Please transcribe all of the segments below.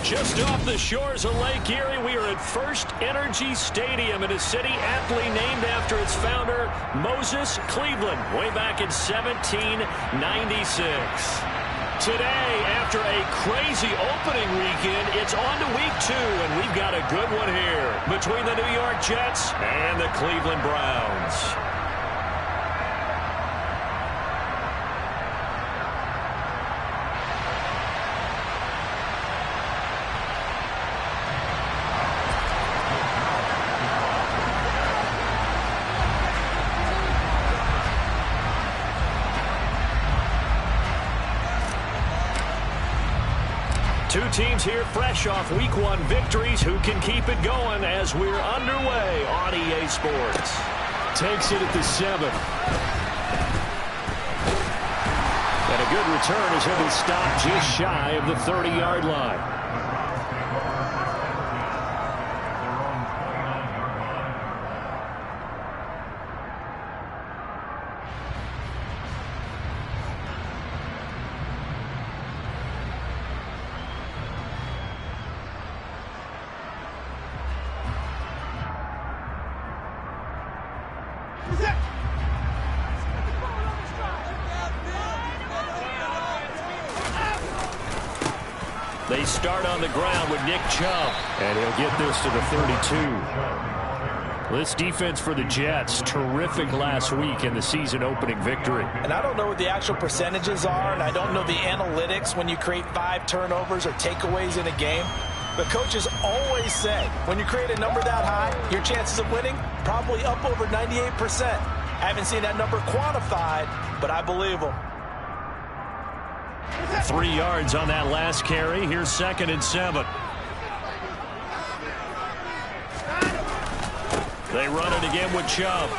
Just off the shores of Lake Erie, we are at First Energy Stadium in a city aptly named after its founder, Moses Cleveland, way back in 1796. Today, after a crazy opening weekend, it's on to week 2, and we've got a good one here between the New York Jets and the Cleveland Browns. Two teams here fresh off Week 1 victories. Who can keep it going as we're underway on EA Sports? Takes it at the 7. And a good return as he'll be stopped just shy of the 30-yard line. They start on the ground with Nick Chubb, and he'll get this to the 32. This defense for the Jets, terrific last week in the season-opening victory. And I don't know what the actual percentages are, and I don't know the analytics when you create 5 turnovers or takeaways in a game. But coaches always say, when you create a number that high, your chances of winning probably up over 98%. I haven't seen that number quantified, but I believe them. 3 yards on that last carry. Here's 2nd and 7. They run it again with Chubb.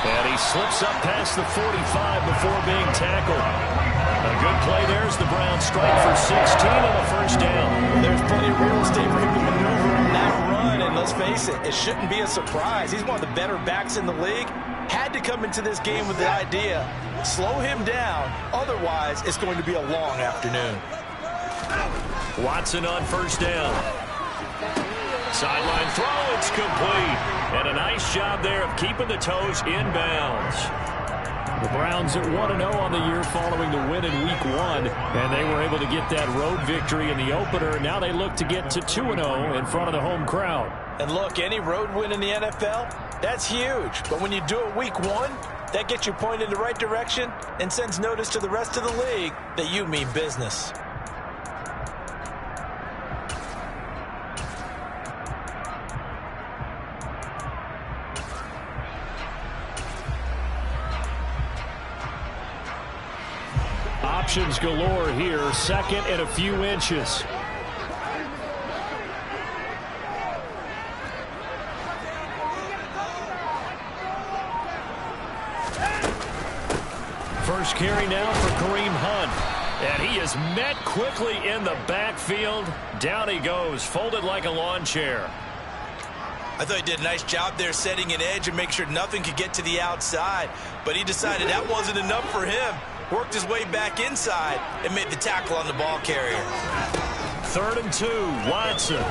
And he slips up past the 45 before being tackled. A good play there as the Browns strike for 16 on a first down. There's plenty of real estate for him to maneuver on that run, and let's face it, it shouldn't be a surprise. He's one of the better backs in the league. Had to come into this game with the idea, slow him down, otherwise it's going to be a long afternoon. Watson on first down. Sideline throw, it's complete. And a nice job there of keeping the toes in bounds. The Browns at 1-0 on the year following the win in Week 1, and they were able to get that road victory in the opener. Now they look to get to 2-0 in front of the home crowd. And look, any road win in the NFL, that's huge. But when you do it Week 1, that gets you pointed in the right direction and sends notice to the rest of the league that you mean business. Options galore here. 2nd and a few inches. First carry now for Kareem Hunt. And he is met quickly in the backfield. Down he goes, folded like a lawn chair. I thought he did a nice job there setting an edge and make sure nothing could get to the outside. But he decided that wasn't enough for him. Worked his way back inside and made the tackle on the ball carrier. 3rd and 2, Watson.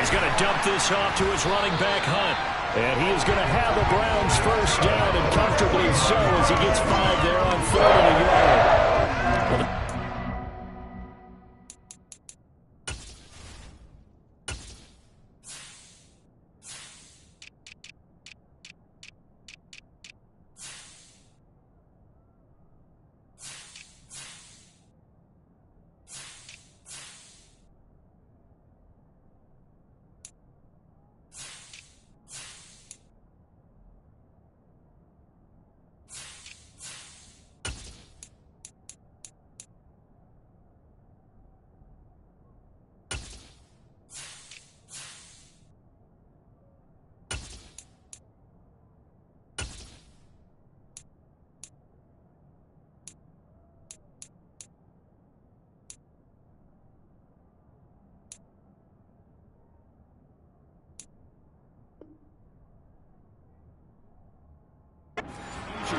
He's going to dump this off to his running back, Hunt. And he is going to have the Browns first down, and comfortably so as he gets 5 there on 3rd and a yard.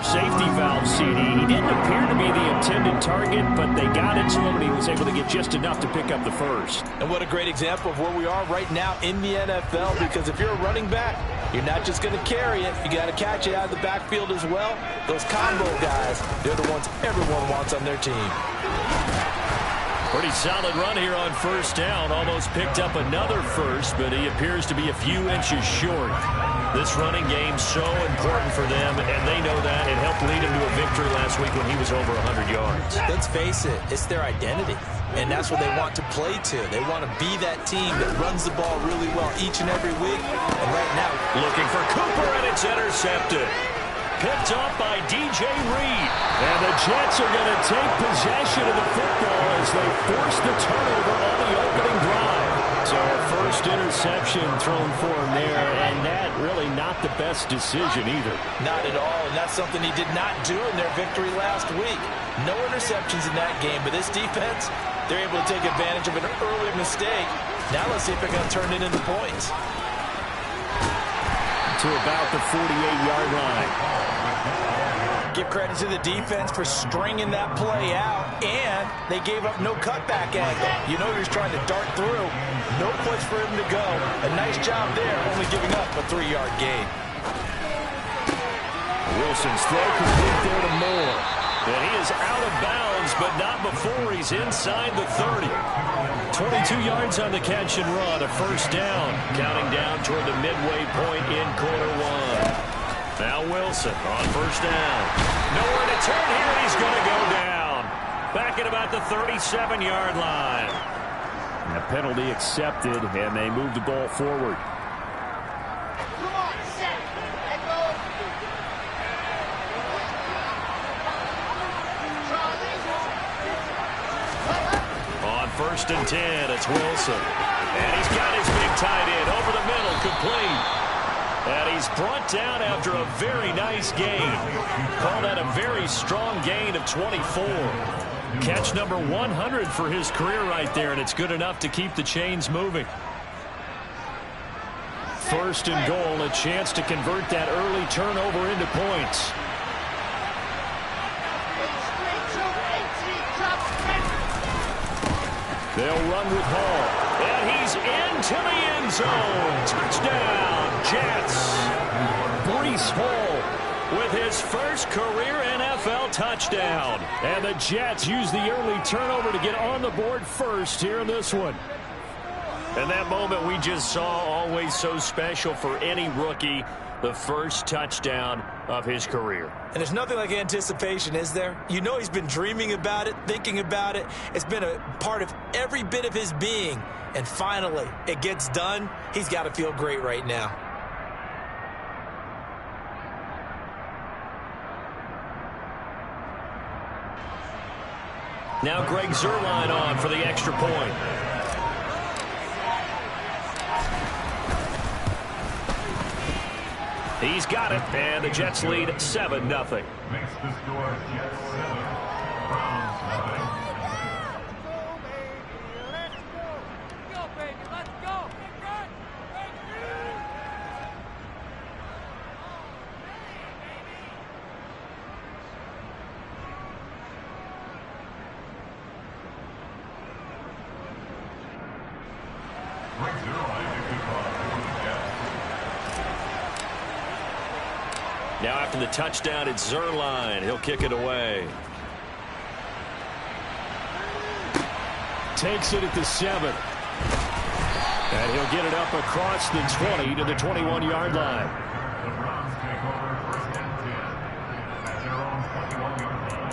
safety valve, CD. He didn't appear to be the intended target, but they got it to him, and he was able to get just enough to pick up the first. And what a great example of where we are right now in the NFL, because if you're a running back, you're not just going to carry it. You got to catch it out of the backfield as well. Those combo guys, they're the ones everyone wants on their team. Pretty solid run here on first down. Almost picked up another first, but he appears to be a few inches short. This running game so important for them, and they know that. It helped lead him to a victory last week when he was over 100 yards. Let's face it, it's their identity, and that's what they want to play to. They want to be that team that runs the ball really well each and every week. And right now, looking for Cooper, and it's intercepted. Picked off by DJ Reed. And the Jets are going to take possession of the football as they force the turnover on the opening drive. So a first interception thrown for him there, and that really not the best decision either. Not at all, and that's something he did not do in their victory last week. No interceptions in that game, but this defense, they're able to take advantage of an early mistake. Now let's see if they're going to turn it into points. To about the 48-yard line. Give credit to the defense for stringing that play out, and they gave up no cutback angle. You know he was trying to dart through. No place for him to go. A nice job there, only giving up a 3-yard gain. Wilson's throw complete there to Moore. And he is out of bounds, but not before he's inside the 30. 22 yards on the catch and run, a first down. Counting down toward the midway point in quarter one. Now Wilson on first down. Nowhere to turn here, and he's going to go down. Back at about the 37-yard line. And the penalty accepted, and they move the ball forward. On first and 10, it's Wilson. And he's got his big tight end over the middle, complete. And he's brought down after a very nice gain. Call that a very strong gain of 24. Catch number 100 for his career right there, and it's good enough to keep the chains moving. First and goal, a chance to convert that early turnover into points. They'll run with Hall. And he's into the end zone. Touchdown, Jets. Breece Hall with his first career NFL touchdown. And the Jets use the early turnover to get on the board first here in this one. And that moment we just saw, always so special for any rookie. The first touchdown of his career. And there's nothing like anticipation, is there? You know he's been dreaming about it, thinking about it. It's been a part of every bit of his being. And finally, it gets done. He's got to feel great right now. Now Greg Zuerlein on for the extra point. He's got it, and the Jets lead 7-0. Makes the score Jets 7, Browns 9. Now after the touchdown, it's Zuerlein. He'll kick it away. Takes it at the 7. And he'll get it up across the 20 to the 21-yard line. The Browns take over first and 10 at their own 21-yard line.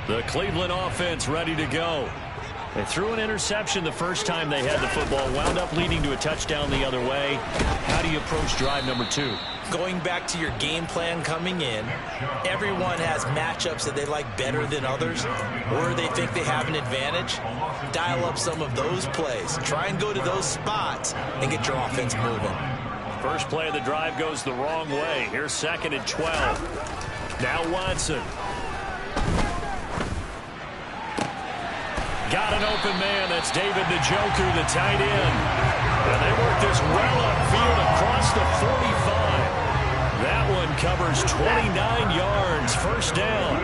The Cleveland offense ready to go. They threw an interception the first time they had the football, wound up leading to a touchdown the other way. How do you approach drive number 2? Going back to your game plan coming in, everyone has matchups that they like better than others, or they think they have an advantage. Dial up some of those plays. Try and go to those spots and get your offense moving. First play of the drive goes the wrong way. Here's 2nd and 12. Now Watson. got an open man. That's David Njoku, the tight end. And they work this well upfield across the 45. That one covers 29 yards. First down.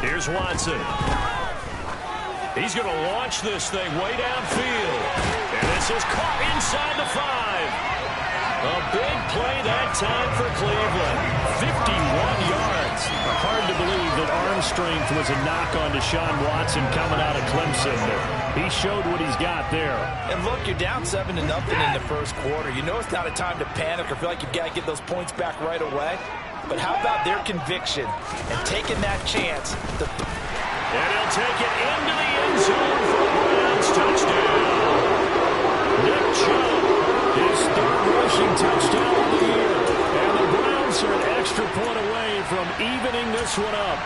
Here's Watson. He's going to launch this thing way downfield. And this is caught inside the 5. A big play that time for Cleveland. 51 yards. Hard to believe that arm strength was a knock on Deshaun Watson coming out of Clemson. He showed what he's got there. And look, you're down 7-0 in the first quarter. You know it's not a time to panic or feel like you've got to get those points back right away. But how about their conviction and taking that chance? And he'll take it into the end zone for a Browns touchdown. Nick Chubb, his third rushing touchdown of the year. And the Browns are an extra point away from evening this one up.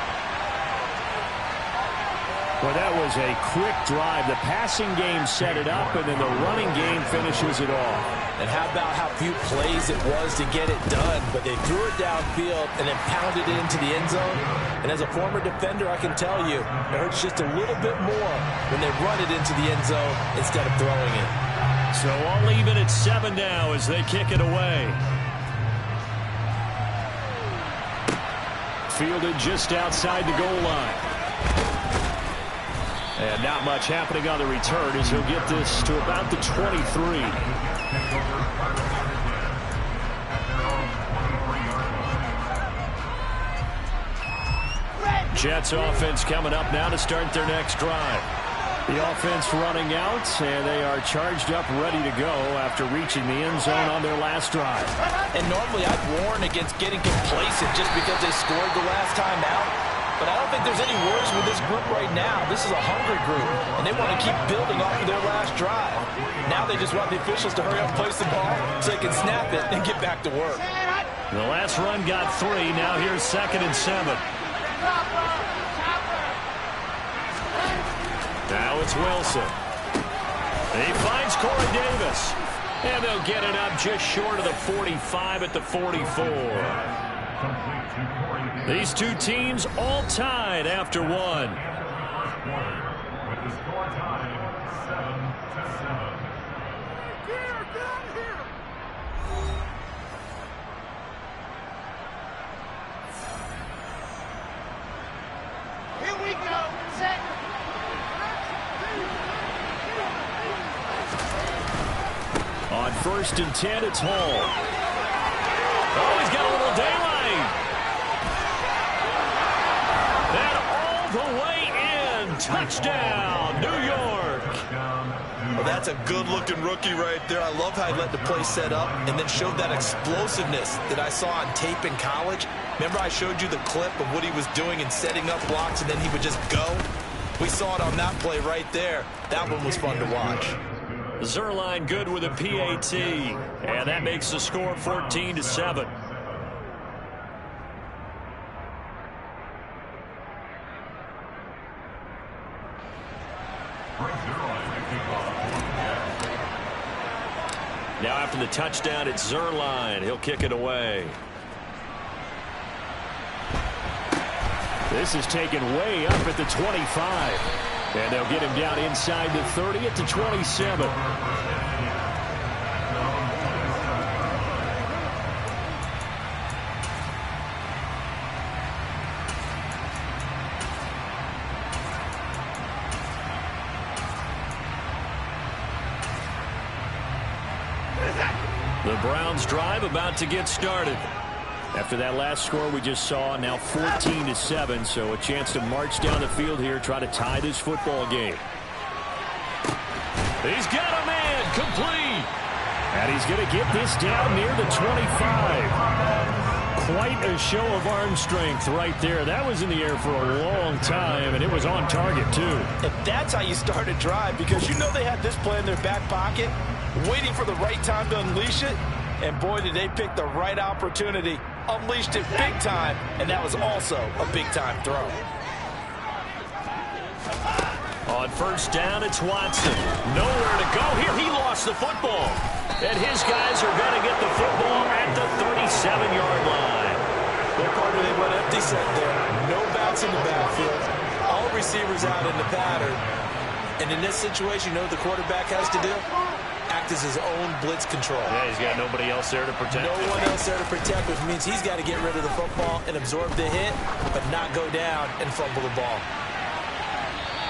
Well, that was a quick drive. The passing game set it up, and then the running game finishes it off. And how about how few plays it was to get it done, but they threw it downfield and then pounded it into the end zone. And as a former defender, I can tell you, it hurts just a little bit more when they run it into the end zone instead of throwing it. So I'll leave it at 7 now as they kick it away. Fielded just outside the goal line. And not much happening on the return as he'll get this to about the 23. Jets offense coming up now to start their next drive. The offense running out, and they are charged up, ready to go after reaching the end zone on their last drive. And normally I'd warn against getting complacent just because they scored the last time out. But I don't think there's any worries with this group right now. This is a hungry group, and they want to keep building off of their last drive. Now they just want the officials to hurry up and place the ball so they can snap it and get back to work. The last run got 3. Now here's 2nd and 7. Now it's Wilson. He finds Corey Davis. And they'll get it up just short of the 45 at the 44. These two teams all tied after one. With the score tied 7-7. Here we go. Set. On 1st and 10, it's Hall. Oh, he's got a little daylight. And all the way in. Touchdown, New York. Well, that's a good-looking rookie right there. I love how he let the play set up and then showed that explosiveness that I saw on tape in college. Remember I showed you the clip of what he was doing and setting up blocks, and then he would just go? We saw it on that play right there. That one was fun to watch. Zerline good with a PAT, and that makes the score 14-7. Now after the touchdown, it's Zerline. He'll kick it away. This is taken way up at the 25. And they'll get him down inside the 30 at the 27. The Browns drive about to get started. After that last score we just saw, now 14-7, so a chance to march down the field here, try to tie this football game. He's got a man, complete. And he's going to get this down near the 25. Quite a show of arm strength right there. That was in the air for a long time, and it was on target, too. And that's how you start a drive, because you know they had this play in their back pocket, waiting for the right time to unleash it. And boy, did they pick the right opportunity. Unleashed it big time, and that was also a big-time throw. On 1st down, it's Watson. Nowhere to go here. He lost the football. And his guys are going to get the football at the 37-yard line. Well, partner, they went empty set there. No back Bucks in the backfield, all receivers out in the pattern. And in this situation, you know what the quarterback has to do? Act as his own blitz control. Yeah, he's got nobody else there to protect him. No one else there to protect, which means he's got to get rid of the football and absorb the hit, but not go down and fumble the ball.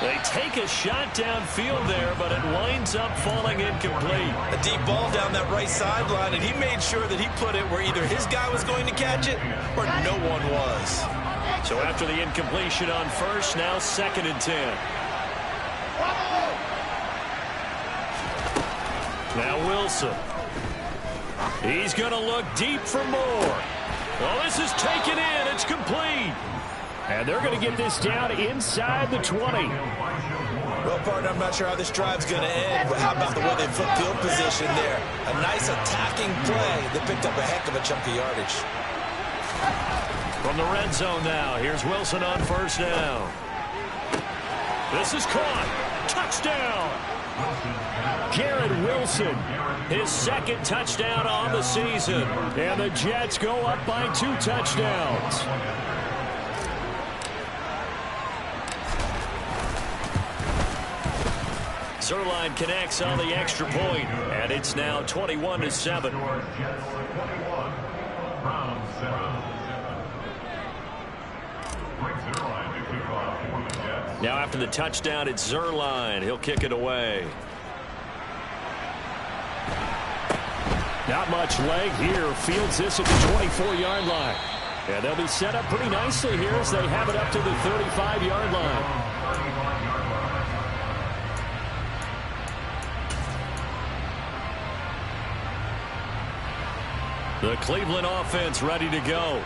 They take a shot downfield there, but it winds up falling incomplete. A deep ball down that right sideline, and he made sure that he put it where either his guy was going to catch it or no one was. So after the incompletion on first, now 2nd and 10. Now Wilson. He's going to look deep for more. Well, this is taken in. It's complete. And they're going to get this down inside the 20. Well, partner, I'm not sure how this drive's going to end, but how about the way they flip field position there? A nice attacking play that picked up a heck of a chunk of yardage. From the red zone now, here's Wilson on first down. This is caught. Touchdown. Garrett Wilson, his 2nd touchdown on the season. And the Jets go up by 2 touchdowns. Zerline connects on the extra point, and it's now 21-7. Now after the touchdown, it's Zerline. He'll kick it away. Not much leg here. Fields this at the 24-yard line. And they'll be set up pretty nicely here as they have it up to the 35-yard line. The Cleveland offense ready to go.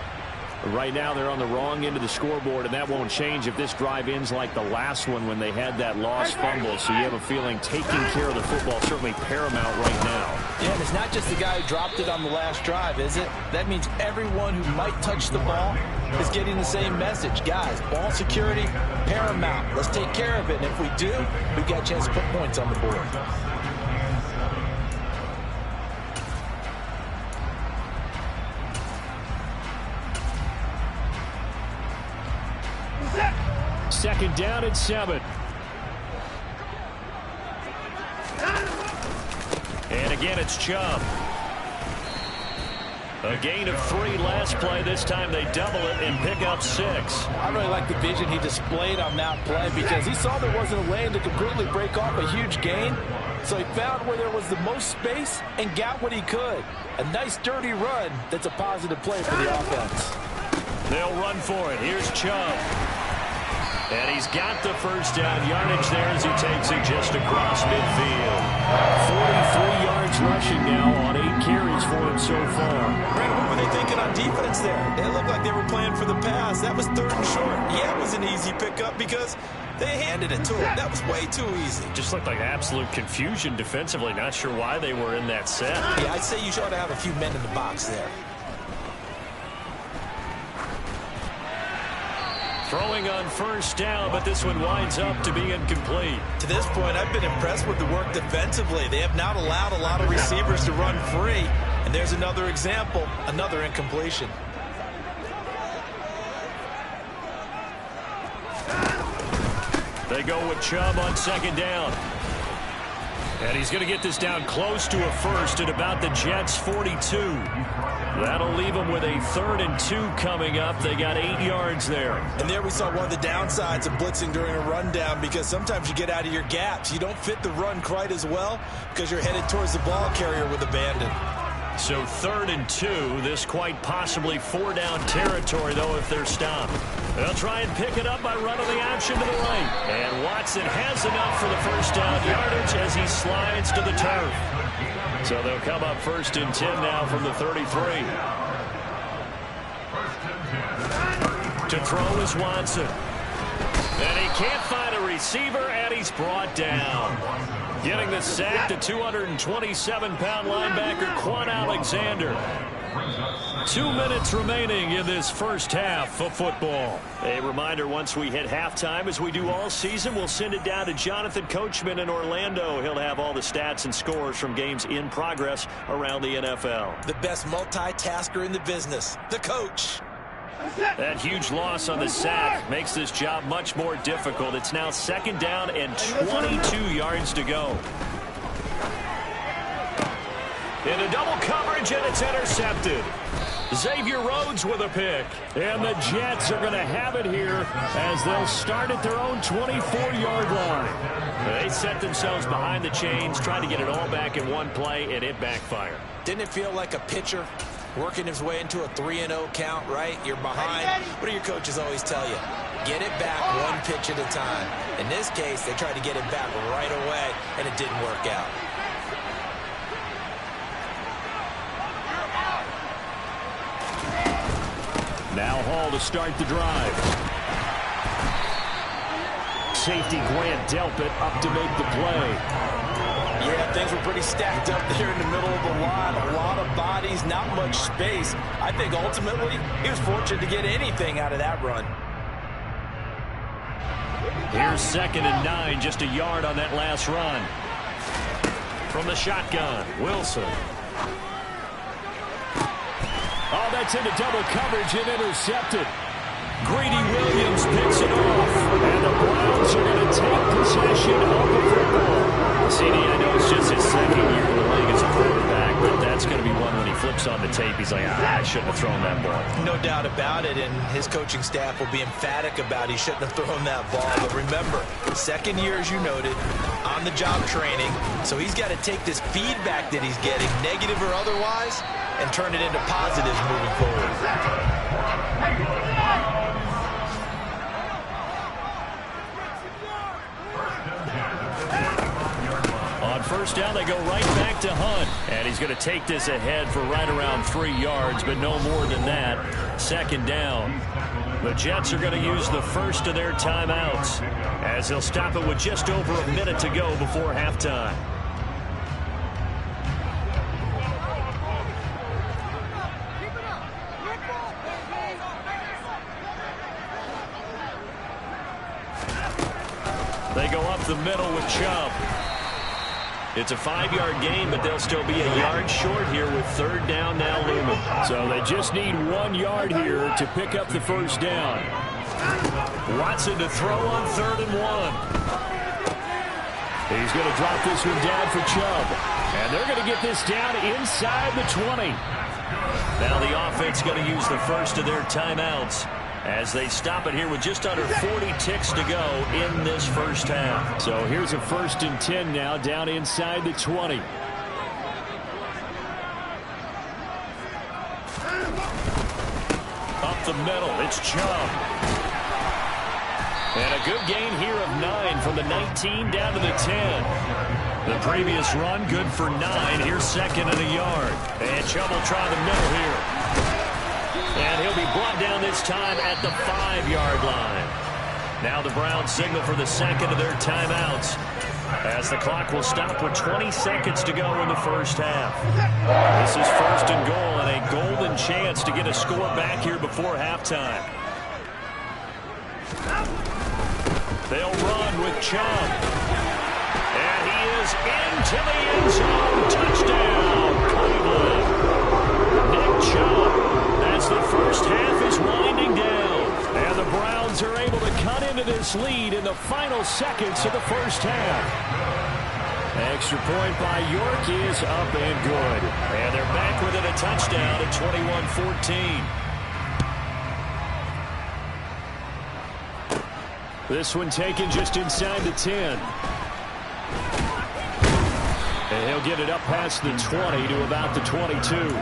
Right now they're on the wrong end of the scoreboard, and that won't change if this drive ends like the last one when they had that lost fumble. So you have a feeling taking care of the football is certainly paramount right now. Yeah, and it's not just the guy who dropped it on the last drive, is it? That means everyone who might touch the ball is getting the same message. Guys, ball security, paramount. Let's take care of it, and if we do, we've got a chance to put points on the board. Second down and 7. And again, it's Chubb. A gain of 3 last play. This time they double it and pick up 6. I really like the vision he displayed on that play because he saw there wasn't a lane to completely break off a huge gain. So he found where there was the most space and got what he could. A nice dirty run that's a positive play for the offense. They'll run for it. Here's Chubb. And he's got the first down yardage there as he takes it just across midfield. 43 yards rushing now on 8 carries for him so far. Brandon, what were they thinking on defense there? It looked like they were playing for the pass. That was 3rd and short. Yeah, it was an easy pickup because they handed it to him. That was way too easy. Just looked like absolute confusion defensively. Not sure why they were in that set. Yeah, I'd say you ought to have a few men in the box there. Throwing on first down, but this one winds up to be incomplete. To this point, I've been impressed with the work defensively. They have not allowed a lot of receivers to run free. And there's another example, another incompletion. They go with Chubb on 2nd down. And he's going to get this down close to a first at about the Jets' 42. That'll leave them with a 3rd and 2 coming up. They got 8 yards there. And there we saw one of the downsides of blitzing during a rundown because sometimes you get out of your gaps. You don't fit the run quite as well because you're headed towards the ball carrier with abandon. So 3rd and 2. This quite possibly 4-down territory, though, if they're stopped. They'll try and pick it up by running the option to the right. And Watson has enough for the first down yardage as he slides to the turf. So they'll come up 1st and 10 now from the 33. To throw is Watson. And he can't find a receiver, and he's brought down. Getting the sack, the 227-pound linebacker, Quan Alexander. 2 minutes remaining in this first half of football. A reminder, once we hit halftime, as we do all season, we'll send it down to Jonathan Coachman in Orlando. He'll have all the stats and scores from games in progress around the NFL. The best multitasker in the business, the coach. That huge loss on the sack makes this job much more difficult. It's now 2nd down and 22 yards to go. Into double coverage, and it's intercepted. Xavier Rhodes with a pick. And the Jets are going to have it here as they'll start at their own 24-yard line. They set themselves behind the chains, trying to get it all back in one play, and it backfired. Didn't it feel like a pitcher working his way into a 3-0 count, right? You're behind. What do your coaches always tell you? Get it back one pitch at a time. In this case, they tried to get it back right away, and it didn't work out. Now Hall to start the drive. Safety Grant Delpit up to make the play. Yeah, things were pretty stacked up there in the middle of the line. A lot of bodies, not much space. I think ultimately he was fortunate to get anything out of that run. Here's 2nd and 9, just a yard on that last run. From the shotgun, Wilson. Oh, that's into double coverage and intercepted. Greedy Williams picks it off, and the Browns are going to take possession of the football. CD, I know it's just his 2nd year in the league as a quarterback, but that's going to be one when he flips on the tape. He's like, I shouldn't have thrown that ball. No doubt about it, and his coaching staff will be emphatic about he shouldn't have thrown that ball. But remember, 2nd year, as you noted, on-the-job training, so he's got to take this feedback that he's getting, negative or otherwise, and turn it into positives moving forward. On 1st down, they go right back to Hunt. And he's going to take this ahead for right around 3 yards, but no more than that. 2nd down. The Jets are going to use the first of their timeouts as they'll stop it with just over a minute to go before halftime. They go up the middle with Chubb. It's a 5-yard gain, but they'll still be a yard short here with 3rd down now looming. So they just need 1 yard here to pick up the 1st down. Watson to throw on 3rd and 1. He's going to drop this one down for Chubb. And they're going to get this down inside the 20. Now the offense going to use the first of their timeouts as they stop it here with just under 40 ticks to go in this 1st half. So here's a 1st and 10 now down inside the 20. Up the middle, it's Chubb. And a good gain here of 9 from the 19 down to the 10. The previous run good for 9. Here's 2nd and a yard. And Chubb will try the middle here. And he'll be brought down this time at the 5-yard line. Now the Browns signal for the 2nd of their timeouts as the clock will stop with 20 seconds to go in the 1st half. This is 1st and goal and a golden chance to get a score back here before halftime. They'll run with Chubb. And he is into the end zone. Touchdown, Cleveland. Nick Chubb. As the 1st half is winding down. And the Browns are able to cut into this lead in the final seconds of the 1st half. Extra point by York is up and good. And they're back within a touchdown at 21-14. This one taken just inside the 10. And he'll get it up past the 20 to about the 22.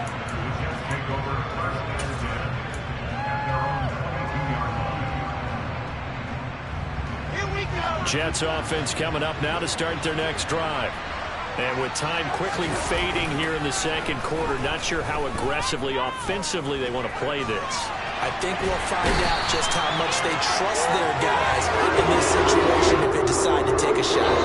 Jets offense coming up now to start their next drive. And with time quickly fading here in the 2nd quarter, not sure how aggressively, offensively they want to play this. I think we'll find out just how much they trust their guys in this situation if they decide to take a shot.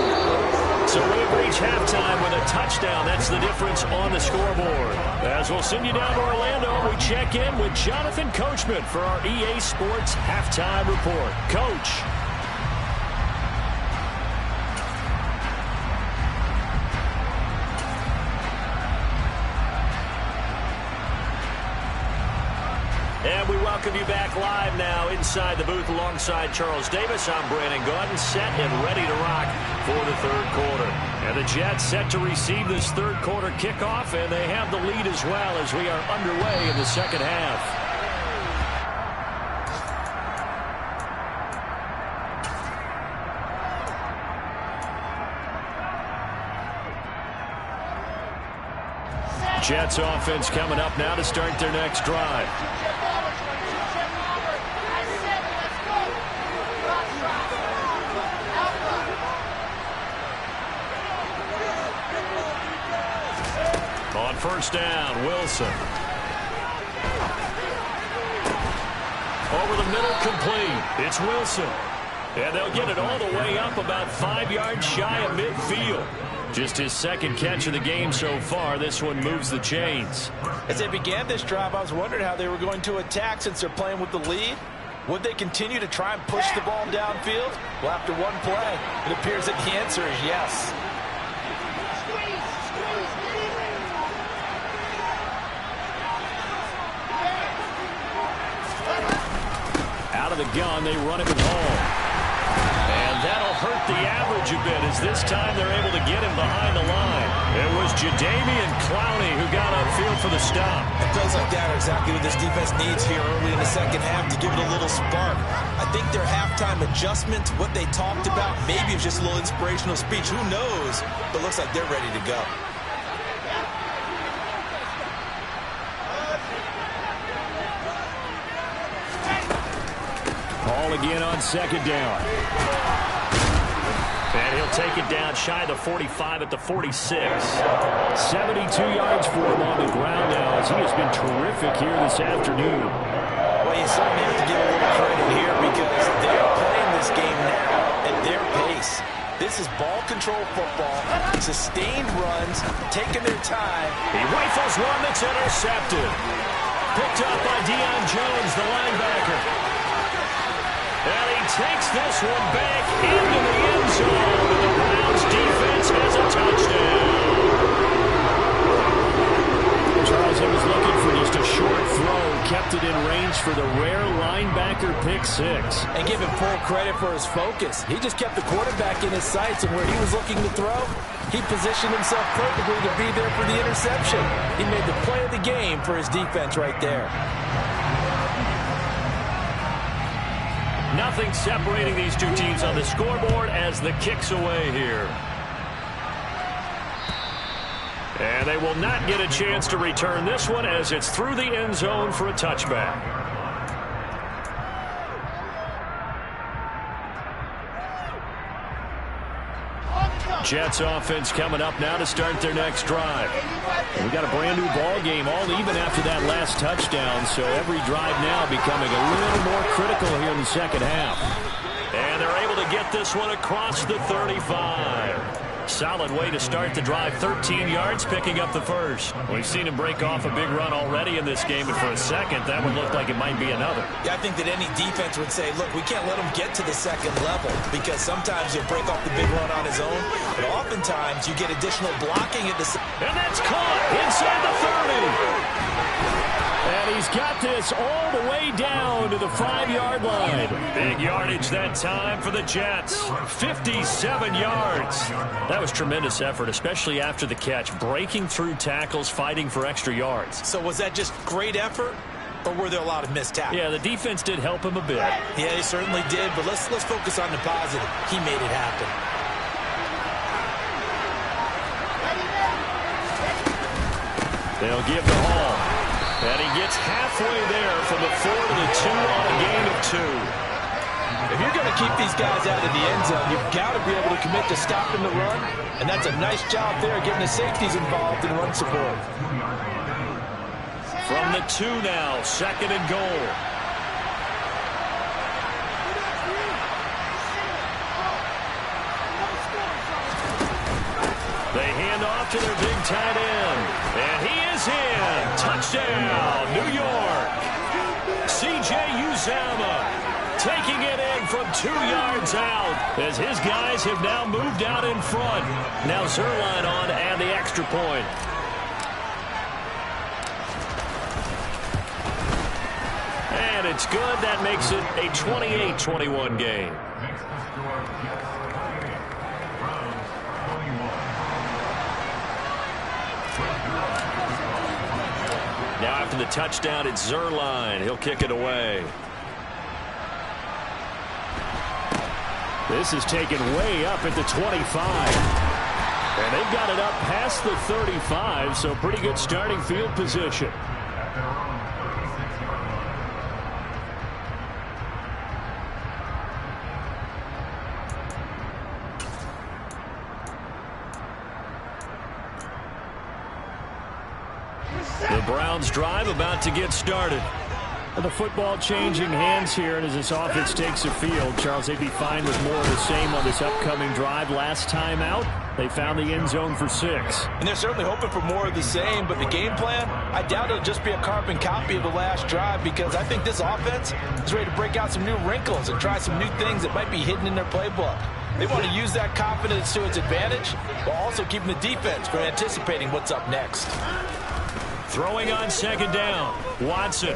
So we've reached halftime with a touchdown. That's the difference on the scoreboard. As we'll send you down to Orlando, we check in with Jonathan Coachman for our EA Sports Halftime Report. Coach. And we welcome you back live now inside the booth alongside Charles Davis. I'm Brandon Gunn, set and ready to rock for the third quarter. And the Jets set to receive this third quarter kickoff, and they have the lead as well as we are underway in the second half. Jets offense coming up now to start their next drive. On first down, Wilson. Over the middle, complete. It's Wilson. And they'll get it all the way up about 5 yards shy of midfield. Just his second catch of the game so far. This one moves the chains. As they began this drive, I was wondering how they were going to attack since they're playing with the lead. Would they continue to try and push the ball downfield? Well, after one play, it appears that the answer is yes. Out of the gun, they run it with Hall. And that'll hurt the average a bit as this time they're able to get him behind the line. It was Jadeveon Clowney who got upfield for the stop. And plays like that are exactly what this defense needs here early in the second half to give it a little spark. I think their halftime adjustments, what they talked about, maybe it was just a little inspirational speech. Who knows? But looks like they're ready to go. Ball again on second down. And he'll take it down shy of the 45 at the 46. 72 yards for him on the ground now as he has been terrific here this afternoon. Well, you certainly have to give a little credit here because they're playing this game now at their pace. This is ball control football, sustained runs, taking their time. He rifles one that's intercepted. Picked up by Deion Jones, the linebacker. And he takes this one back into the end zone. And the Browns defense has a touchdown. Charles, he was looking for just a short throw. Kept it in range for the rare linebacker pick six. And give him full credit for his focus. He just kept the quarterback in his sights, and where he was looking to throw, he positioned himself perfectly to be there for the interception. He made the play of the game for his defense right there. Nothing separating these two teams on the scoreboard as the kick's away here. And they will not get a chance to return this one as it's through the end zone for a touchback. Jets offense coming up now to start their next drive. We got a brand new ball game, all even after that last touchdown, so every drive now becoming a little more critical here in the second half. And they're able to get this one across the 35. Solid way to start the drive, 13 yards, picking up the first. We've seen him break off a big run already in this game, and for a second, that would look like it might be another. Yeah, I think that any defense would say, look, we can't let him get to the second level because sometimes he'll break off the big run on his own, but oftentimes you get additional blocking at the... And that's caught inside the 30. And he's got this all the way down to the 5-yard line. Big yardage that time for the Jets. 57 yards. That was tremendous effort, especially after the catch. Breaking through tackles, fighting for extra yards. So was that just great effort, or were there a lot of missed tackles? Yeah, the defense did help him a bit. Yeah, he certainly did, but let's focus on the positive. He made it happen. They'll give the Hall. And he gets halfway there from the 4 to the 2 on a gain of 2. If you're going to keep these guys out of the end zone, you've got to be able to commit to stopping the run, and that's a nice job there getting the safeties involved in run support. From the 2 now, second and goal. They hand off to their big tight end. And he is in. Touchdown, New York. C.J. Uzomah taking it in from 2 yards out as his guys have now moved out in front. Now Zerline on and the extra point. It's good. That makes it a 28-21 game. Makes the score Jets 28, Browns 21. Now after the touchdown, it's Zerline. He'll kick it away. This is taken way up at the 25. And they've got it up past the 35, so pretty good starting field position. At their own 36-yard line. The Browns drive about to get started. The football changing hands here, and as this offense takes the field, Charles, they'd be fine with more of the same on this upcoming drive. Last time out, they found the end zone for 6. And they're certainly hoping for more of the same, but the game plan, I doubt it'll just be a carbon copy of the last drive, because I think this offense is ready to break out some new wrinkles and try some new things that might be hidden in their playbook. They want to use that confidence to its advantage, while also keeping the defense from anticipating what's up next. Throwing on second down, Watson.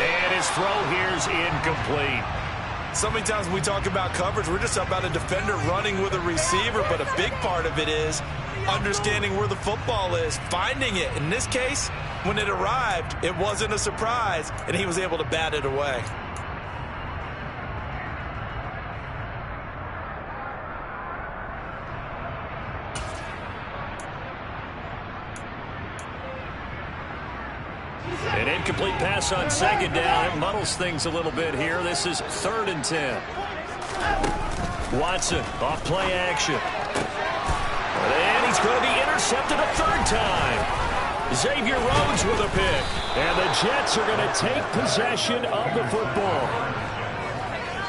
And his throw here's incomplete. So many times when we talk about coverage, we're just about a defender running with a receiver, but a big part of it is understanding where the football is, finding it. In this case, when it arrived, it wasn't a surprise, and he was able to bat it away. An incomplete pass on second down. It muddles things a little bit here. This is 3rd and 10. Watson off play action. And he's going to be intercepted a 3rd time. Xavier Rhodes with a pick. And the Jets are going to take possession of the football.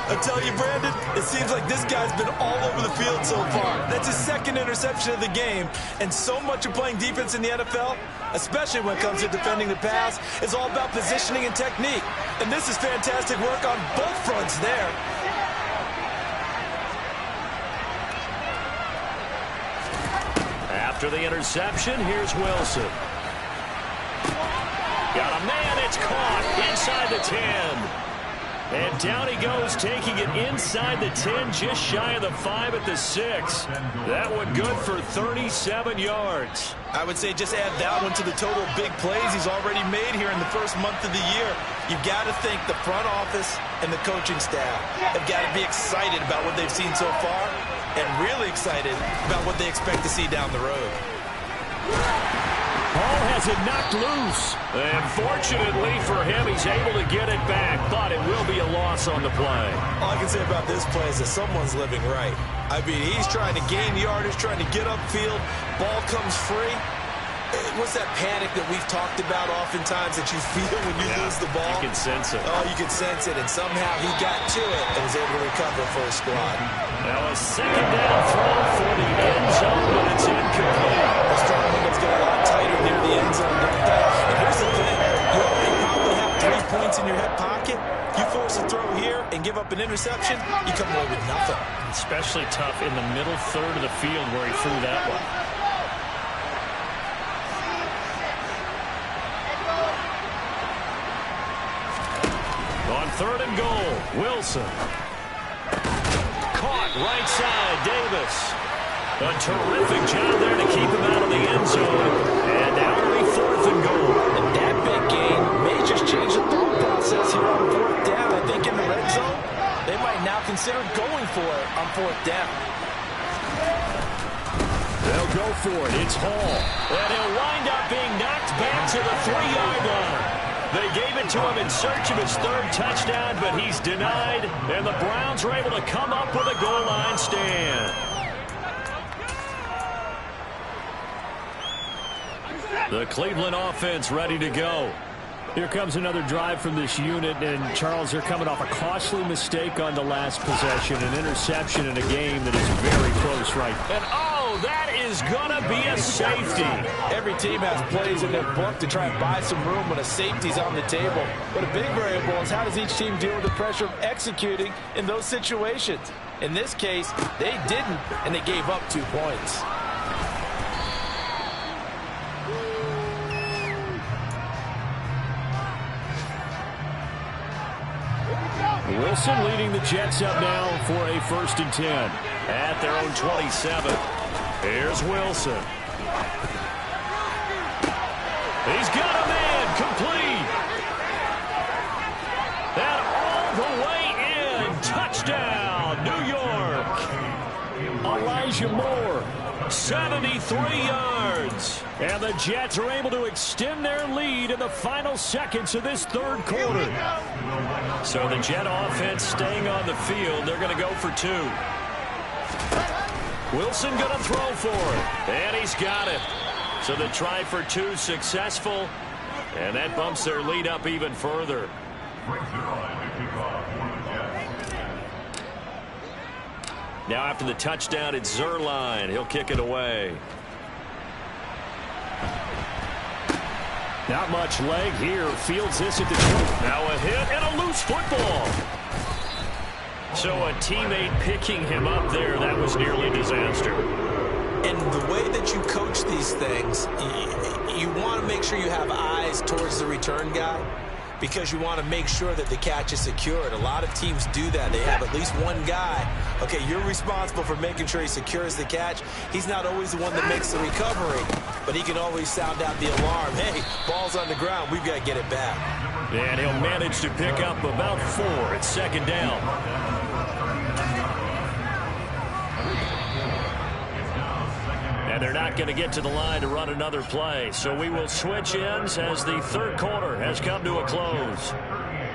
I tell you, Brandon, it seems like this guy's been all over the field so far. That's his 2nd interception of the game. And so much of playing defense in the NFL, especially when it comes to defending the pass, is all about positioning and technique. And this is fantastic work on both fronts there. After the interception, here's Wilson. Got a man, it's caught inside the 10. And down he goes, taking it inside the 10, just shy of the 5 at the 6. That one good for 37 yards. I would say just add that one to the total big plays he's already made here in the first month of the year. You've got to think the front office and the coaching staff have got to be excited about what they've seen so far and really excited about what they expect to see down the road. Hall has it knocked loose. And fortunately for him, he's able to get it back, but it will be a loss on the play. All I can say about this play is that someone's living right. I mean, he's trying to gain yardage, trying to get upfield. Ball comes free. What's that panic that we've talked about oftentimes that you feel when you lose the ball? You can sense it. Oh, you can sense it, and somehow he got to it and was able to recover for his squad. Now a second down throw for the end zone, but it's incomplete. The strong windows get a lot tighter near the end zone, don't they? And here's the thing. You already probably have 3 points in your hip pocket. You force a throw here and give up an interception, you come away with nothing. Especially tough in the middle third of the field where he threw that one. On 3rd and goal, Wilson. Caught right side, Davis. A terrific job there to keep him out of the end zone. And now it'll be 4th and goal. And that big gain may just change the thought process here on 4th down. I think in the red zone, they might now consider going for it on 4th down. They'll go for it. It's Hall. And he'll wind up being knocked back to the 3-yard line. They gave it to him in search of his 3rd touchdown, but he's denied, and the Browns are able to come up with a goal line stand. The Cleveland offense ready to go. Here comes another drive from this unit, and Charles, they're coming off a costly mistake on the last possession, an interception in a game that is very close right now. And oh, that is gonna be a safety. Every team has plays in their book to try and buy some room when a safety's on the table. But a big variable is how does each team deal with the pressure of executing in those situations. In this case, they didn't, and they gave up 2 points. Wilson leading the Jets up now for a 1st and 10. At their own 27. Here's Wilson. He's got a man complete. And all the way in. Touchdown, New York. Elijah Moore, 73 yards. And the Jets are able to extend their lead in the final seconds of this 3rd quarter. So the Jet offense staying on the field. They're going to go for 2. Wilson going to throw for it. And he's got it. So the try for 2 successful. And that bumps their lead up even further. Now after the touchdown, it's Zerline. He'll kick it away. Not much leg here. Fields this at the 20. Now a hit and a loose football. So a teammate picking him up there, that was nearly disaster. And the way that you coach these things, you want to make sure you have eyes towards the return guy, because you want to make sure that the catch is secured. A lot of teams do that. They have at least one guy. Okay, you're responsible for making sure he secures the catch. He's not always the one that makes the recovery, but he can always sound out the alarm. Hey, ball's on the ground. We've got to get it back. And he'll manage to pick up about 4. It's 2nd down. And they're not going to get to the line to run another play. So we will switch ends as the 3rd quarter has come to a close.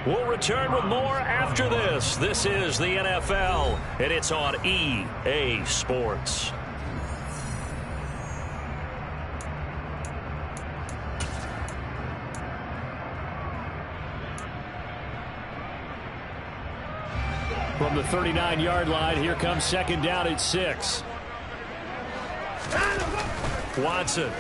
We'll return with more after this. This is the NFL, and it's on EA Sports. From the 39-yard line, here comes 2nd down at 6. Watson.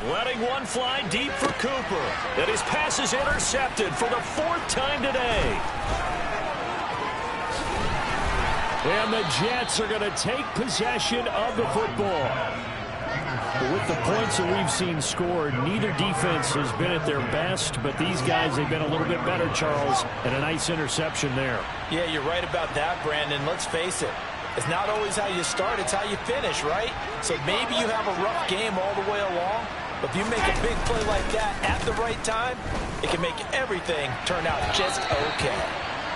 Letting one fly deep for Cooper. And his pass is intercepted for the 4th time today. And the Jets are going to take possession of the football. With the points that we've seen scored, neither defense has been at their best, but these guys have been a little bit better, Charles, and a nice interception there. Yeah, you're right about that, Brandon. Let's face it. It's not always how you start, it's how you finish, right? So maybe you have a rough game all the way along, but if you make a big play like that at the right time, it can make everything turn out just okay.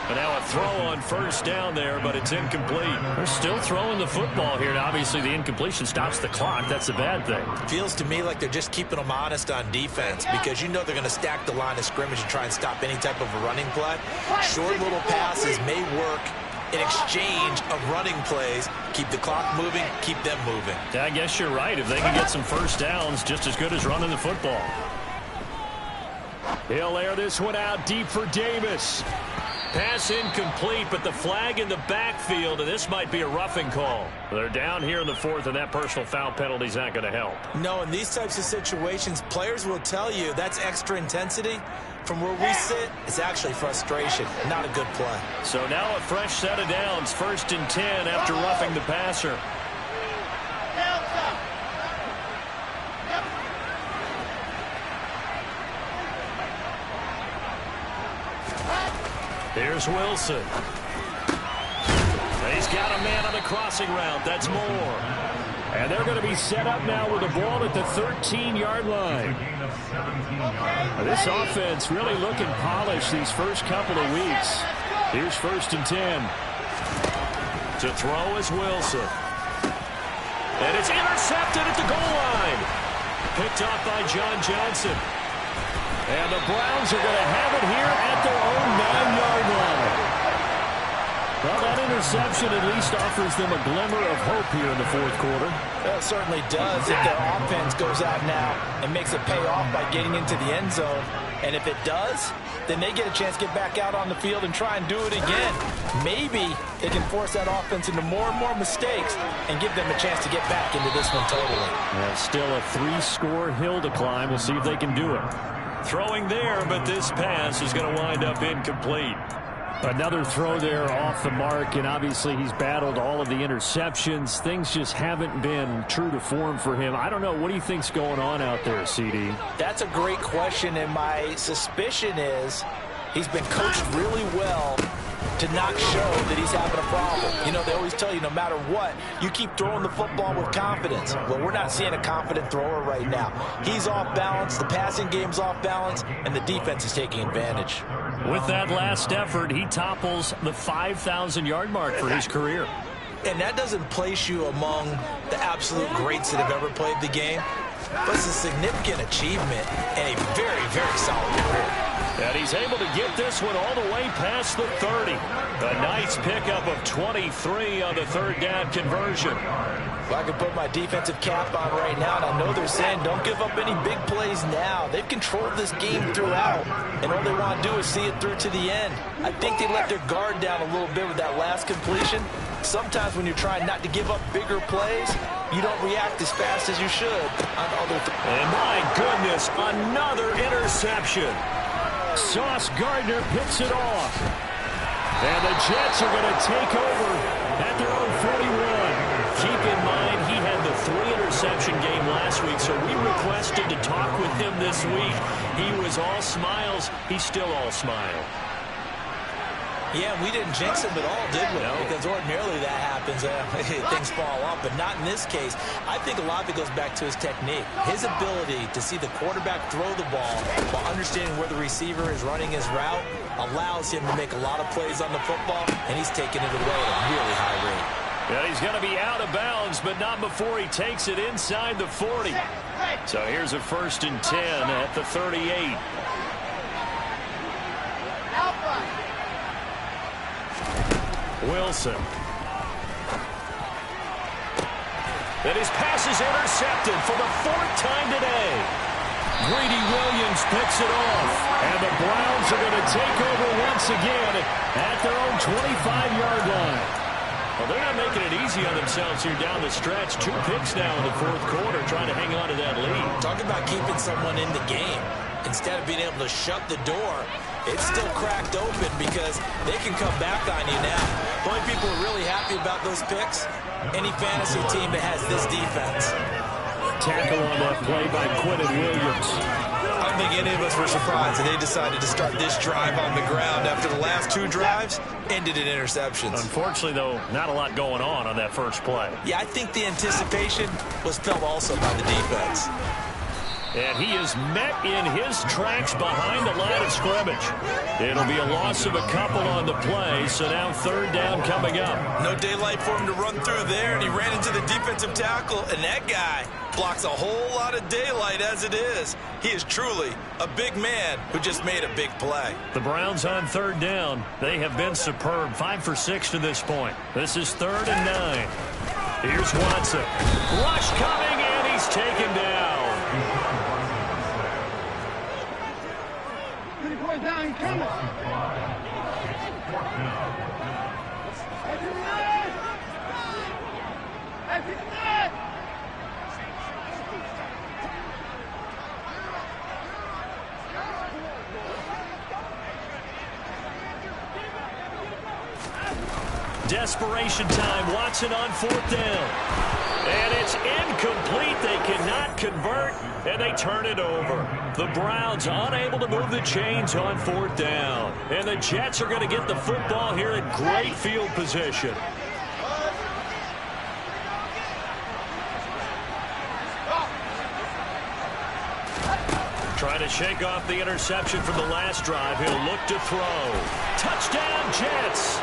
And now a throw on 1st down there, but it's incomplete. They're still throwing the football here, and obviously the incompletion stops the clock. That's the bad thing. Feels to me like they're just keeping them honest on defense, because you know they're going to stack the line of scrimmage and try and stop any type of a running play. Short little passes may work in exchange of running plays. Keep the clock moving, keep them moving. I guess you're right. If they can get some 1st downs, just as good as running the football. He'll air this one out deep for Davis. Pass incomplete, but the flag in the backfield, and this might be a roughing call. They're down here in the 4th, and that personal foul penalty is not going to help. No, in these types of situations, players will tell you that's extra intensity. From where we sit, it's actually frustration, not a good play. So now a fresh set of downs, 1st and 10 after roughing the passer. Here's Wilson. He's got a man on the crossing route. That's Moore. And they're going to be set up now with the ball at the 13-yard line. This offense really looking polished these first couple of weeks. Here's 1st and 10. To throw is Wilson. And it's intercepted at the goal line. Picked off by John Johnson. And the Browns are going to have it here at their own 9-yard line. Well, that interception at least offers them a glimmer of hope here in the 4th quarter. Well, it certainly does if their offense goes out now and makes it pay off by getting into the end zone. And if it does, then they get a chance to get back out on the field and try and do it again. Maybe they can force that offense into more and more mistakes and give them a chance to get back into this one totally. Well, still a 3-score hill to climb. We'll see if they can do it. Throwing there, but this pass is going to wind up incomplete. Another throw there off the mark, and obviously he's battled all of the interceptions. Things just haven't been true to form for him. I don't know. What do you think's going on out there, CD? That's a great question, and my suspicion is he's been coached really well to not show that he's having a problem. You know, they always tell you no matter what, you keep throwing the football with confidence. Well, we're not seeing a confident thrower right now. He's off balance, the passing game's off balance, and the defense is taking advantage. With that last effort, he topples the 5,000-yard mark for his career. And that doesn't place you among the absolute greats that have ever played the game, but it's a significant achievement and a very, very solid career. And he's able to get this one all the way past the 30. A nice pickup of 23 on the third down conversion. Well, I can put my defensive cap on right now, and I know they're saying don't give up any big plays now. They've controlled this game throughout, and all they want to do is see it through to the end. I think they let their guard down a little bit with that last completion. Sometimes when you're trying not to give up bigger plays, you don't react as fast as you should on other things. And my goodness, another interception. Sauce Gardner picks it off. And the Jets are going to take over at their own 41. Keep in mind, he had the 3-interception game last week, so we requested to talk with him this week. He was all smiles. He's still all smile. Yeah, we didn't jinx him at all, did we? No. Because ordinarily that happens. Things fall off, but not in this case. I think a lot of it goes back to his technique. His ability to see the quarterback throw the ball while understanding where the receiver is running his route allows him to make a lot of plays on the football, and he's taking it away at a really high rate. Yeah, he's going to be out of bounds, but not before he takes it inside the 40. So here's a 1st and 10 at the 38. Wilson. And his pass is intercepted for the 4th time today. Greedy Williams picks it off. And the Browns are going to take over once again at their own 25-yard line. Well, they're not making it easy on themselves here down the stretch. 2 picks now in the 4th quarter, trying to hang on to that lead. Talk about keeping someone in the game. Instead of being able to shut the door, it's still cracked open because they can come back on you now. The only people who are really happy about those picks, any fantasy team that has this defense. Tackle on that play by Quentin Williams. I don't think any of us were surprised that they decided to start this drive on the ground after the last 2 drives ended in interceptions. Unfortunately, though, not a lot going on that first play. Yeah, I think the anticipation was felt also by the defense. And he is met in his tracks behind the line of scrimmage. It'll be a loss of a couple on the play, so now 3rd down coming up. No daylight for him to run through there, and he ran into the defensive tackle, and that guy blocks a whole lot of daylight as it is. He is truly a big man who just made a big play. The Browns on 3rd down. They have been superb, 5 for 6 to this point. This is 3rd and 9. Here's Watson. Rush coming, and he's taken down. Desperation time. Watson on 4th down. And it's incomplete. They cannot convert, and they turn it over. The Browns unable to move the chains on 4th down. And the Jets are going to get the football here in great field position. Trying to shake off the interception from the last drive. He'll look to throw. Touchdown, Jets.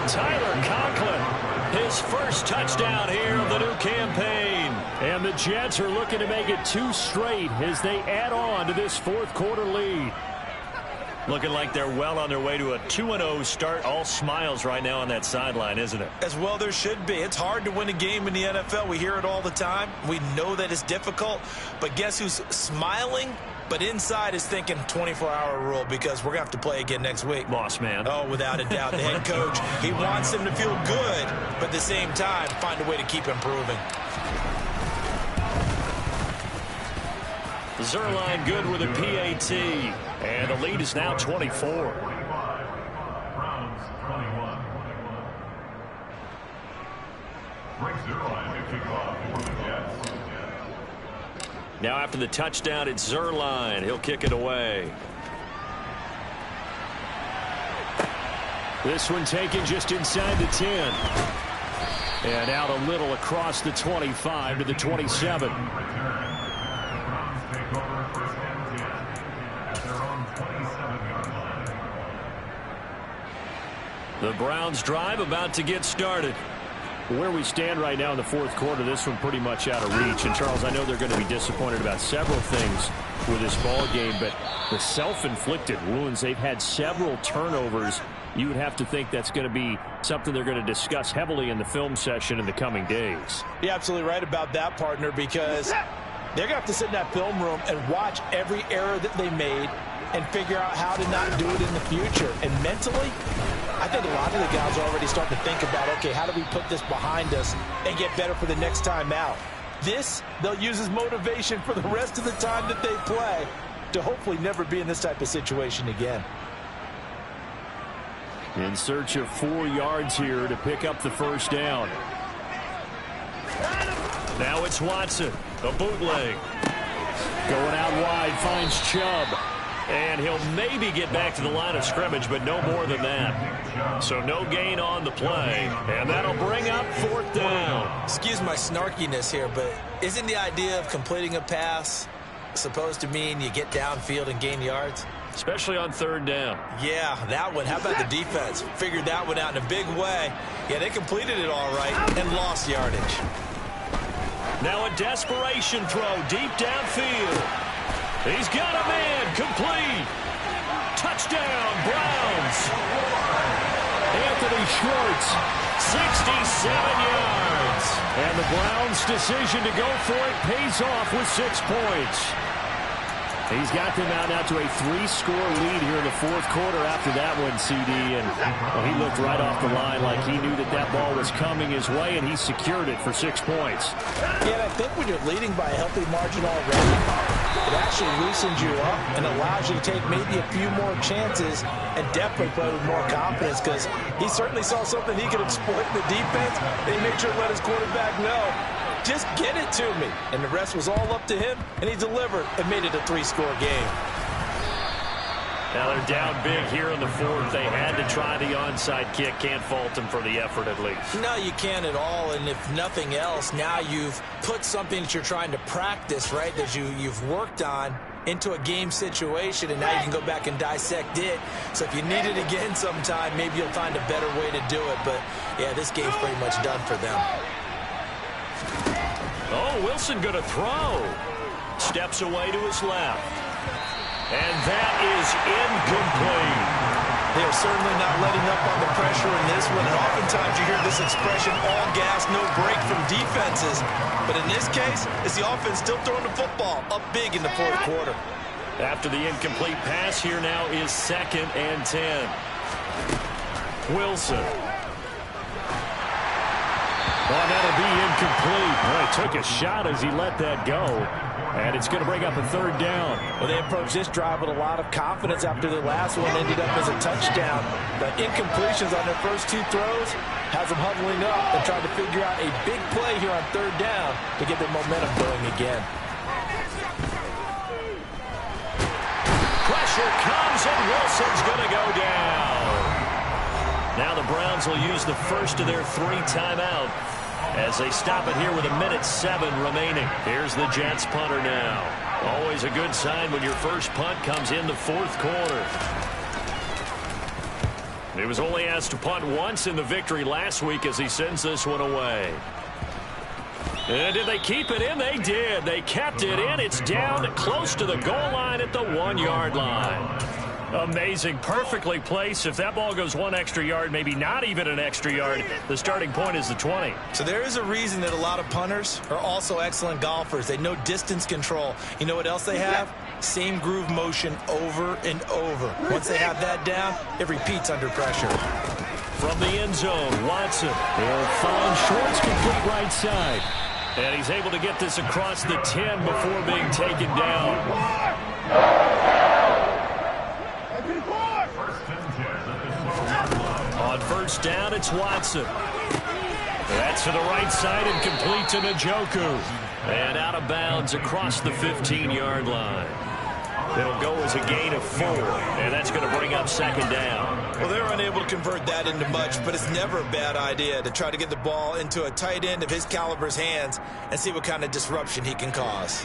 Tyler Conklin, his first touchdown here of the new campaign. And the Jets are looking to make it 2 straight as they add on to this 4th quarter lead. Looking like they're well on their way to a 2-0 start. All smiles right now on that sideline, isn't it? As well there should be. It's hard to win a game in the NFL. We hear it all the time. We know that it's difficult. But guess who's smiling? But inside is thinking 24-hour rule because we're going to have to play again next week. Boss man. Oh, without a doubt. The head coach, he wants them to feel good, but at the same time, find a way to keep improving. Zerline good with a PAT. And the lead is now 24. Breaks their line to kick off for the Jets. Now after the touchdown, it's Zerline. He'll kick it away. This one taken just inside the 10. And out a little across the 25 to the 27. The Browns take over first and 10 at their own 27-yard line. The Browns drive about to get started. Where we stand right now in the fourth quarter, this one pretty much out of reach. And, Charles, I know they're going to be disappointed about several things with this ball game, but the self-inflicted wounds, they've had several turnovers. You would have to think that's going to be something they're going to discuss heavily in the film session in the coming days. You're absolutely right about that, partner, because they're going to have to sit in that film room and watch every error that they made and figure out how to not do it in the future. And mentally, I think a lot of the guys are already starting to think about, okay, how do we put this behind us and get better for the next time out? This, they'll use as motivation for the rest of the time that they play to hopefully never be in this type of situation again. In search of 4 yards here to pick up the first down. Now it's Watson, a bootleg. Going out wide, finds Chubb. And he'll maybe get back to the line of scrimmage, but no more than that. So no gain on the play, and that'll bring up fourth down. Excuse my snarkiness here, but isn't the idea of completing a pass supposed to mean you get downfield and gain yards? Especially on third down. Yeah, that one. How about the defense? Figured that one out in a big way. Yeah, they completed it all right and lost yardage. Now a desperation throw deep downfield. He's got a man, complete. Touchdown, Browns. Anthony Schwartz, 67 yards. And the Browns' decision to go for it pays off with 6 points. He's got them out now to a 3-score lead here in the fourth quarter after that one, CD. And well, he looked right off the line like he knew that that ball was coming his way, and he secured it for 6 points. Yeah, and I think when you're leading by a healthy margin already, it actually loosens you up and allows you to take maybe a few more chances and definitely play with more confidence, because he certainly saw something he could exploit in the defense, and he made sure to let his quarterback know, just get it to me. And the rest was all up to him, and he delivered and made it a 3-score game. Now they're down big here in the fourth. They had to try the onside kick. Can't fault them for the effort at least. No, you can't at all. And if nothing else, now you've put something that you're trying to practice, right, that you've worked on into a game situation, and now you can go back and dissect it. So if you need it again sometime, maybe you'll find a better way to do it. But, yeah, this game's pretty much done for them. Oh, Wilson going to throw. Steps away to his left. And that is incomplete. They are certainly not letting up on the pressure in this one. And oftentimes you hear this expression, all gas, no break from defenses. But in this case, it's the offense still throwing the football up big in the fourth quarter. After the incomplete pass, here now is 2nd and 10. Wilson. Oh, that'll be incomplete. Boy, took a shot as he let that go. And it's going to bring up a 3rd down. Well, they approached this drive with a lot of confidence after the last one ended up as a touchdown. The incompletions on their first 2 throws has them huddling up and trying to figure out a big play here on 3rd down to get their momentum going again. Pressure comes, and Wilson's going to go down. Now the Browns will use the first of their 3 timeouts as they stop it here with 1:07 remaining. Here's the Jets punter now. Always a good sign when your first punt comes in the fourth quarter. He was only asked to punt once in the victory last week as he sends this one away. And did they keep it in? They did. They kept it in. It's down close to the goal line at the 1-yard line. Amazing. Perfectly placed. If that ball goes 1 extra yard, maybe not even an extra yard, the starting point is the 20. So there is a reason that a lot of punters are also excellent golfers. They know distance control. You know what else they have? Same groove motion over and over. Once they have that down, it repeats under pressure. From the end zone, Watson. He'll find Schwartz complete right side. And he's able to get this across the 10 before being taken down. On first down, it's Watson. That's to the right side and complete to Njoku. And out of bounds across the 15-yard line. It'll go as a gain of 4, and that's going to bring up second down. Well, they were unable to convert that into much, but it's never a bad idea to try to get the ball into a tight end of his caliber's hands and see what kind of disruption he can cause.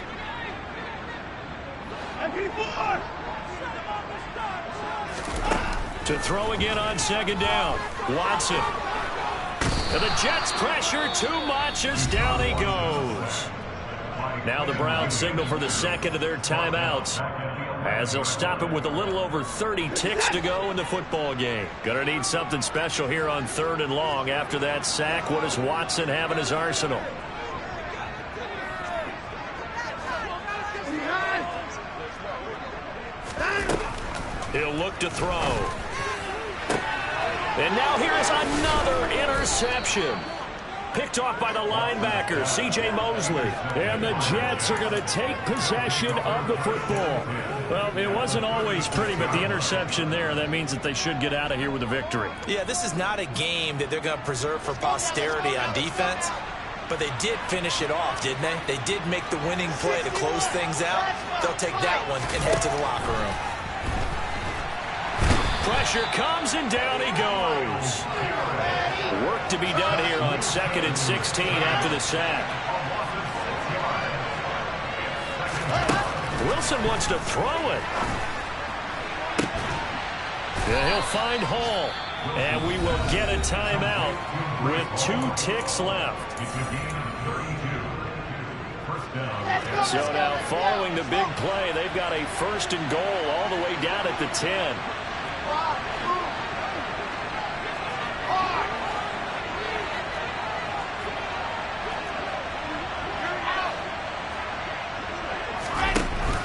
To throw again on second down. Watson. And the Jets pressure too much as down he goes. Now the Browns signal for the second of their timeouts as they'll stop it with a little over 30 ticks to go in the football game. Gonna need something special here on 3rd and long. After that sack, what does Watson have in his arsenal? He'll look to throw. And now here's another interception. Picked off by the linebacker, C.J. Mosley. And the Jets are going to take possession of the football. Well, it wasn't always pretty, but the interception there, that means that they should get out of here with a victory. Yeah, this is not a game that they're going to preserve for posterity on defense, but they did finish it off, didn't they? They did make the winning play to close things out. They'll take that one and head to the locker room. Pressure comes, and down he goes. Work to be done here on 2nd and 16 after the sack. Wilson wants to throw it. Yeah, he'll find Hall. And we will get a timeout with 2 ticks left. So now following the big play, they've got a 1st and goal all the way down at the 10.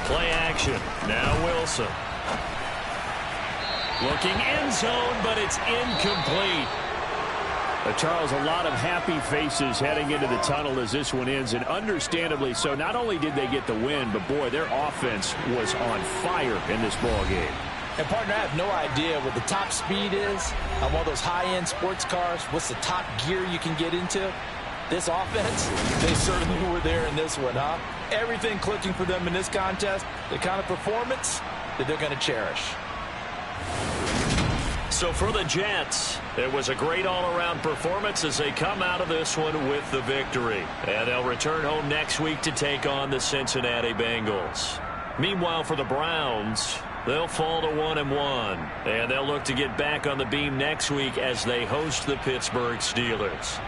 Play action. Now Wilson. Looking end zone, but it's incomplete. Charles, a lot of happy faces heading into the tunnel as this one ends, and understandably so. Not only did they get the win, but, boy, their offense was on fire in this ball game. And, partner, I have no idea what the top speed is on one of those high-end sports cars. What's the top gear you can get into? This offense, they certainly were there in this one, huh? Everything clicking for them in this contest, the kind of performance that they're going to cherish. So for the Jets, it was a great all-around performance as they come out of this one with the victory. And they'll return home next week to take on the Cincinnati Bengals. Meanwhile, for the Browns, they'll fall to 1-1. And they'll look to get back on the beam next week as they host the Pittsburgh Steelers.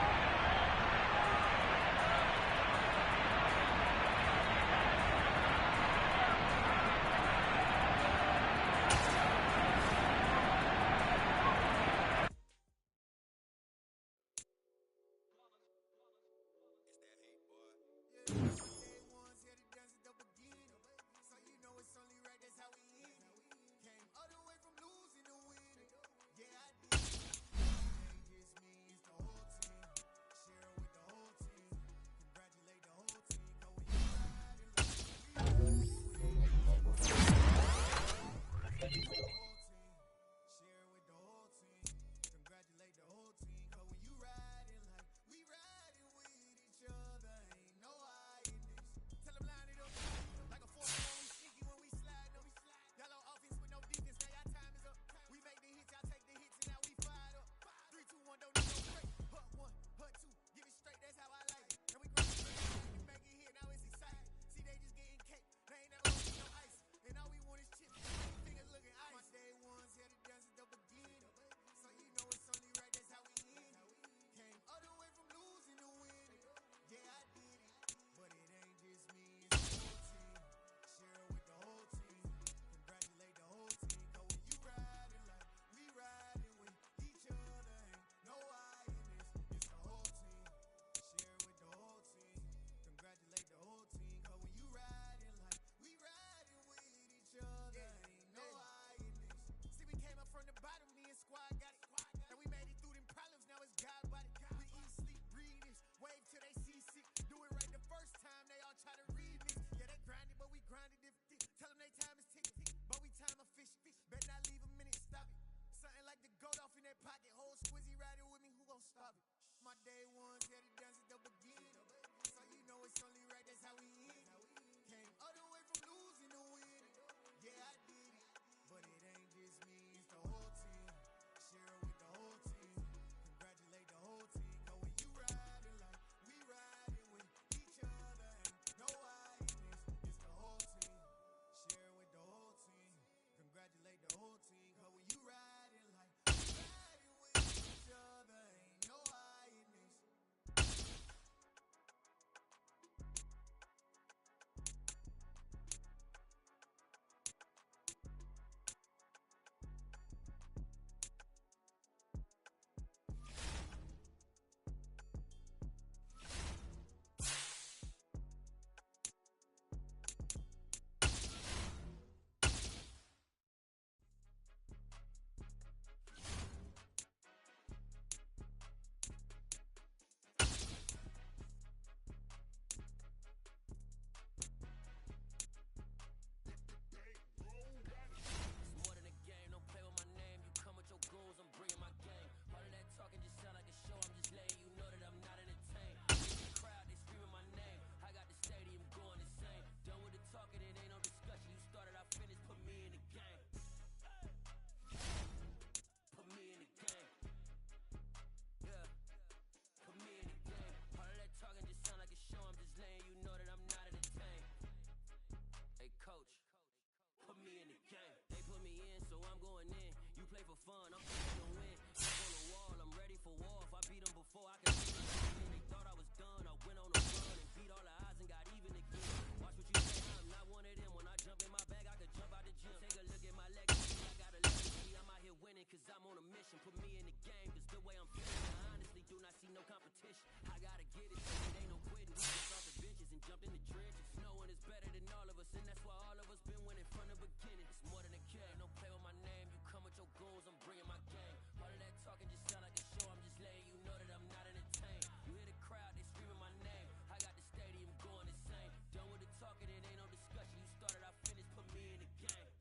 I'm going in. You play for fun, I'm playing to win. Up on the wall, I'm ready for war. If I beat them before, I can beat them. They thought I was done. I went on a run and beat all the odds and got even again. Watch what you say, I'm not one of them. When I jump in my bag, I could jump out the gym. Take a look at my legacy, I got a legacy. I'm out here winning cause I'm on a mission. Put me in the game cause the way I'm feeling, I honestly do not see no competition. I gotta get it, so it ain't no quitting. We just off the benches and jumped in the trenches. Knowing it's better than all of us, and that's why all of us been winning from the beginning. It's more than a game, don't play with my name. You come with your goons, I'm bringing my game. All of that talking just sound like a show. I'm just letting you know that I'm not entertained. You hear the crowd, they screaming my name. I got the stadium going insane. Done with the talking, it ain't no discussion. You started, I finished, put me in the game.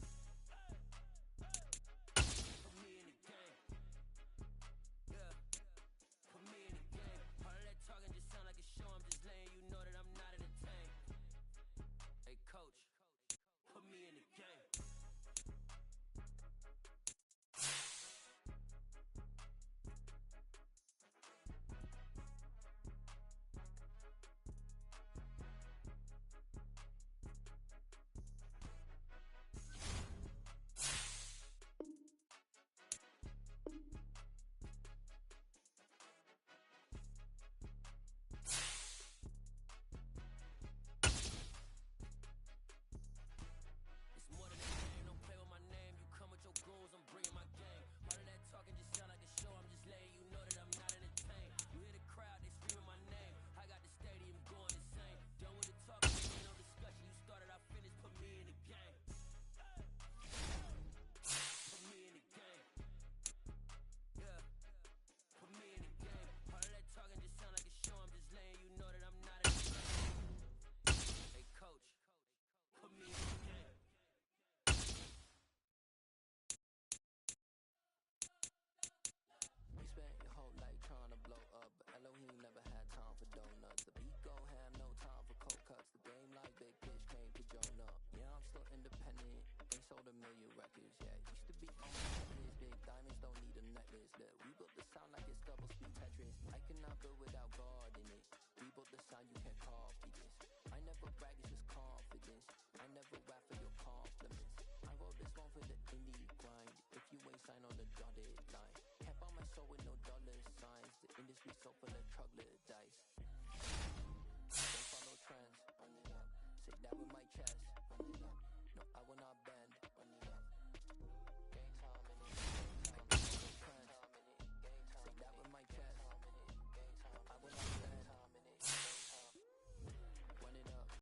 Put me in the game. Yeah. Put me in the game. All of that talking just sound like a show. I'm just letting you know that I'm not entertained. Hey, coach, put me in the game. It's more than a game, don't play with my name. You come with your goons, I'm bringing my game. All of that talking just sound like a show. I'm just letting you know that I'm not entertained. You hear the crowd, they screaming my name. I got the stadium going insane. Done with the talking, there ain't no discussion. You started, I finished, put me in the game. Put me in the game. Yeah. Put me in the game. All of that talking just sound like a show. I'm just letting you know that I'm not entertained. Hey, coach, put me in the game. You spent your whole life trying to blow up, but Elohim never had time for donuts. The beat go ham, no time for cold cuts. The game like big pitch came to Jonah. Yeah, I'm still independent, ain't sold a million records yet. Used to be on necklace, big diamonds don't need a necklace. Look, we built the sound like it's double speed Tetris. I cannot build without God in it. We built the sound, you can't copy this. I never brag, it's just confidence. I never rap for your compliments. I wrote this one for the indie grind. If you ain't signed on the dotted line, can't buy my soul with no dollar signs. The industry so full of troglodytes. Don't follow trends, run it up. Say that with my chest, run it up.